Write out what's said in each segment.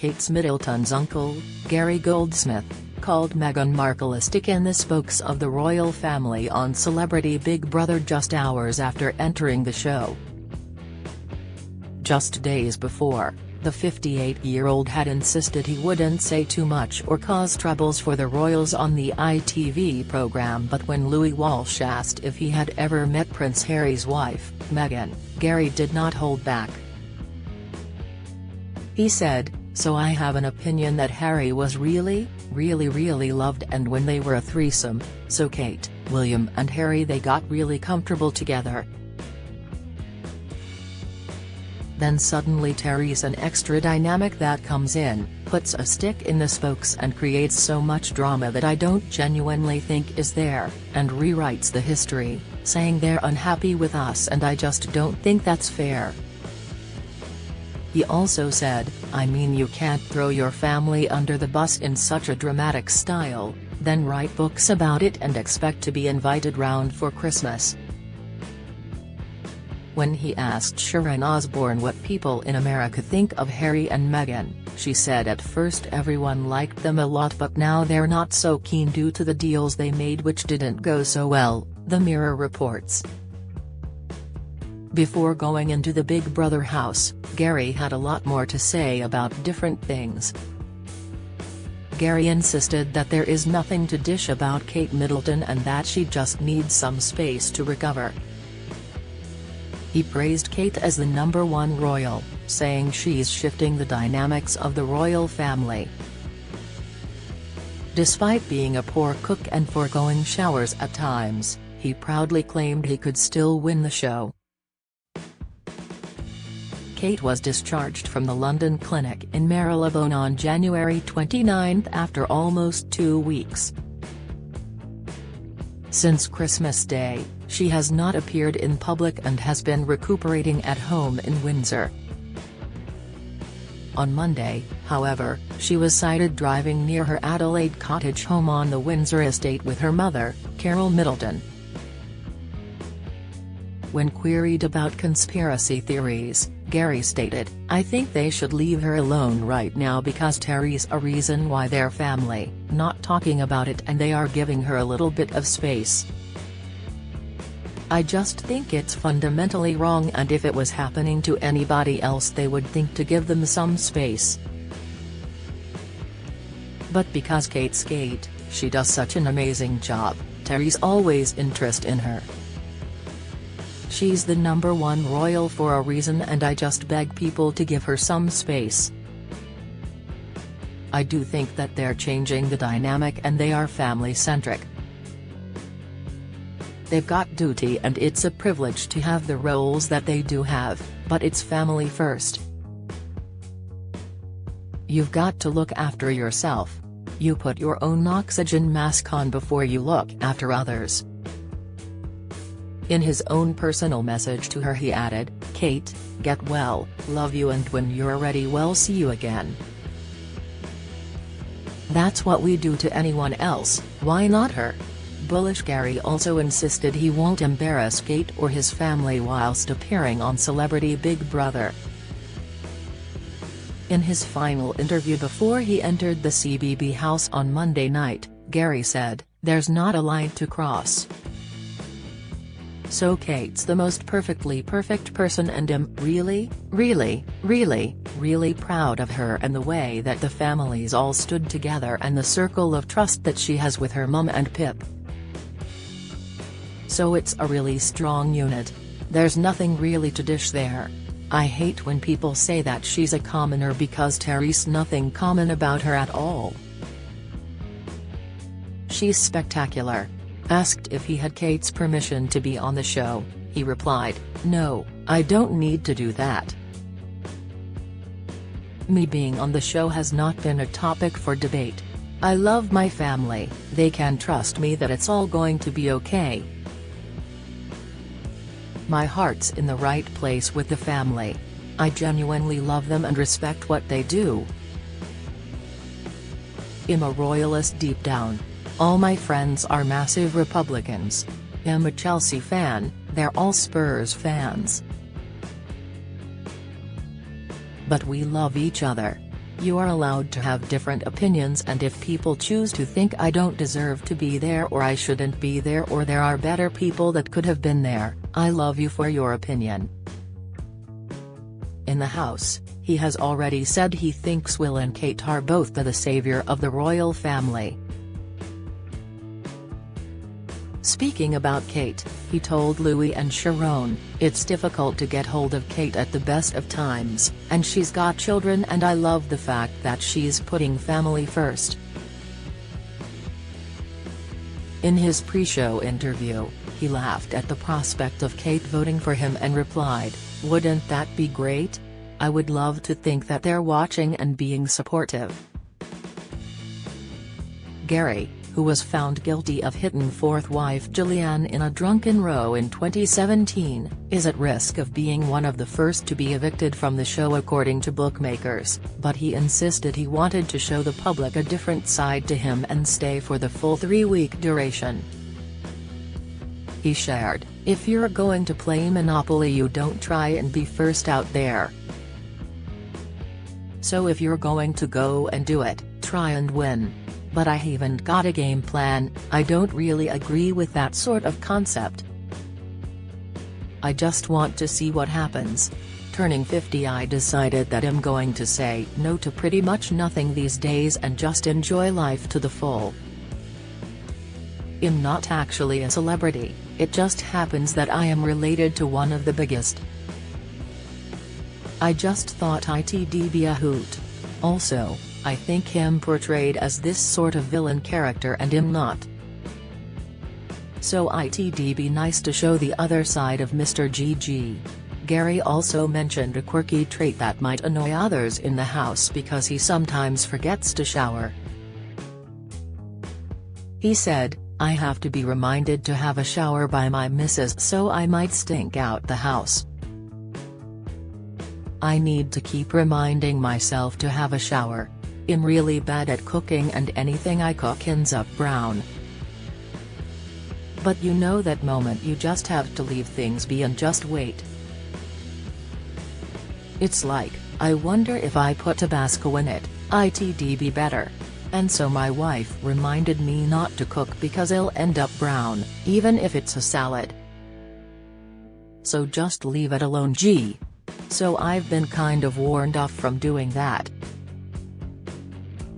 Kate Middleton's uncle, Gary Goldsmith, called Meghan Markle a stick in the spokes of the royal family on Celebrity Big Brother just hours after entering the show. Just days before, the 58-year-old had insisted he wouldn't say too much or cause troubles for the royals on the ITV program, but when Louis Walsh asked if he had ever met Prince Harry's wife, Meghan, Gary did not hold back. He said, "So I have an opinion that Harry was really loved, and when they were a threesome, so Kate, William and Harry, they got really comfortable together. Then suddenly Terry's an extra dynamic that comes in, puts a stick in the spokes and creates so much drama that I don't genuinely think is there, and rewrites the history, saying they're unhappy with us, and I just don't think that's fair." He also said, "I mean, you can't throw your family under the bus in such a dramatic style, then write books about it and expect to be invited round for Christmas." When he asked Sharon Osbourne what people in America think of Harry and Meghan, she said at first everyone liked them a lot, but now they're not so keen due to the deals they made which didn't go so well, the Mirror reports. Before going into the Big Brother house, Gary had a lot more to say about different things. Gary insisted that there is nothing to dish about Kate Middleton and that she just needs some space to recover. He praised Kate as the #1 royal, saying she's shifting the dynamics of the royal family. Despite being a poor cook and foregoing showers at times, he proudly claimed he could still win the show. Kate was discharged from the London clinic in Marylebone on January 29 after almost 2 weeks. Since Christmas Day, she has not appeared in public and has been recuperating at home in Windsor. On Monday, however, she was sighted driving near her Adelaide cottage home on the Windsor estate with her mother, Carol Middleton. When queried about conspiracy theories, Gary stated, "I think they should leave her alone right now because Terry's a reason why their family, not talking about it, and they are giving her a little bit of space. I just think it's fundamentally wrong, and if it was happening to anybody else they would think to give them some space. But because Kate's Kate, she does such an amazing job, Terry's always interest in her. She's the #1 royal for a reason, and I just beg people to give her some space. I do think that they're changing the dynamic and they are family-centric. They've got duty and it's a privilege to have the roles that they do have, but it's family first. You've got to look after yourself. You put your own oxygen mask on before you look after others." In his own personal message to her he added, "Kate, get well, love you, and when you're ready we'll see you again. That's what we do to anyone else, why not her?" Bullish Gary also insisted he won't embarrass Kate or his family whilst appearing on Celebrity Big Brother. In his final interview before he entered the CBB house on Monday night, Gary said, "There's not a line to cross. So Kate's the most perfectly perfect person, and I'm really proud of her and the way that the families all stood together and the circle of trust that she has with her mum and Pip. So it's a really strong unit. There's nothing really to dish there. I hate when people say that she's a commoner because Terry's nothing common about her at all. She's spectacular." Asked if he had Kate's permission to be on the show, he replied, "No, I don't need to do that. Me being on the show has not been a topic for debate. I love my family, they can trust me that it's all going to be okay. My heart's in the right place with the family. I genuinely love them and respect what they do. I'm a royalist deep down. All my friends are massive Republicans. I'm a Chelsea fan, they're all Spurs fans. But we love each other. You are allowed to have different opinions, and if people choose to think I don't deserve to be there or I shouldn't be there or there are better people that could have been there, I love you for your opinion." In the House, he has already said he thinks Will and Kate are both the savior of the royal family. Speaking about Kate, he told Louis and Sharon, "It's difficult to get hold of Kate at the best of times, and she's got children and I love the fact that she's putting family first." In his pre-show interview, he laughed at the prospect of Kate voting for him and replied, "Wouldn't that be great? I would love to think that they're watching and being supportive." Gary, who was found guilty of hitting fourth wife Gillian in a drunken row in 2017, is at risk of being one of the first to be evicted from the show according to bookmakers, but he insisted he wanted to show the public a different side to him and stay for the full 3-week duration. He shared, "If you're going to play Monopoly, you don't try and be first out there. So if you're going to go and do it, try and win. But I haven't got a game plan. I don't really agree with that sort of concept. I just want to see what happens. Turning 50, I decided that I'm going to say no to pretty much nothing these days and just enjoy life to the full. I'm not actually a celebrity, it just happens that I am related to one of the biggest. I just thought it'd be a hoot. Also, I think him portrayed as this sort of villain character and I'm not. So it'd be nice to show the other side of Mr. GG. Gary also mentioned a quirky trait that might annoy others in the house because he sometimes forgets to shower. He said, "I have to be reminded to have a shower by my missus, so I might stink out the house. I need to keep reminding myself to have a shower. I'm really bad at cooking and anything I cook ends up brown. But you know that moment you just have to leave things be and just wait. It's like, I wonder if I put Tabasco in it, it'd be better. And so my wife reminded me not to cook because it'll end up brown, even if it's a salad. So just leave it alone, gee. So I've been kind of warned off from doing that.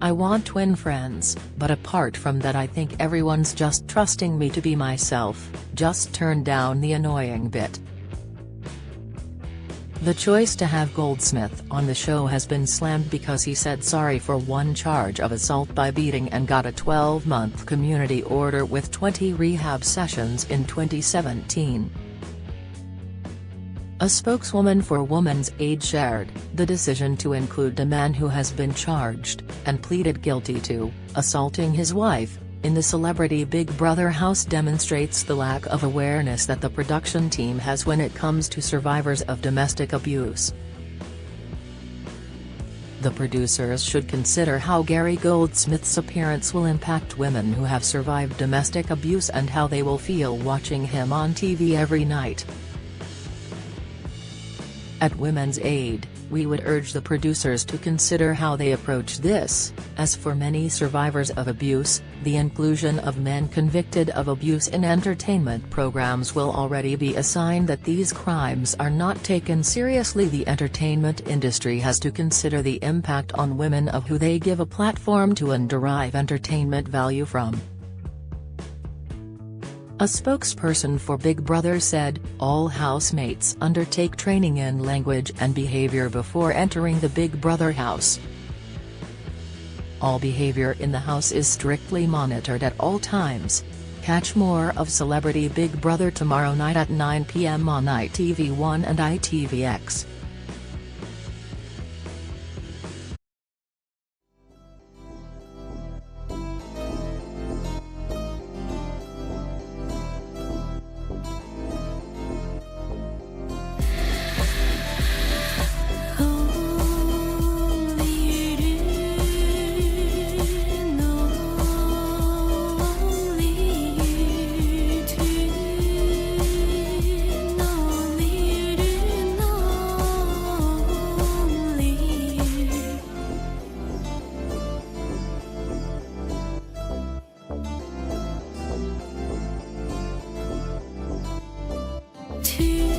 I want twin friends, but apart from that I think everyone's just trusting me to be myself, just turn down the annoying bit." The choice to have Goldsmith on the show has been slammed because he said sorry for one charge of assault by beating and got a 12-month community order with 20 rehab sessions in 2017. A spokeswoman for Women's Aid shared, the decision to include a man who has been charged, and pleaded guilty to, assaulting his wife, in the Celebrity Big Brother house demonstrates the lack of awareness that the production team has when it comes to survivors of domestic abuse. The producers should consider how Gary Goldsmith's appearance will impact women who have survived domestic abuse and how they will feel watching him on TV every night. At Women's Aid, we would urge the producers to consider how they approach this, as for many survivors of abuse, the inclusion of men convicted of abuse in entertainment programs will already be a sign that these crimes are not taken seriously. The entertainment industry has to consider the impact on women of who they give a platform to and derive entertainment value from. A spokesperson for Big Brother said, "All housemates undertake training in language and behavior before entering the Big Brother house. All behavior in the house is strictly monitored at all times." Catch more of Celebrity Big Brother tomorrow night at 9 p.m. on ITV1 and ITVX. to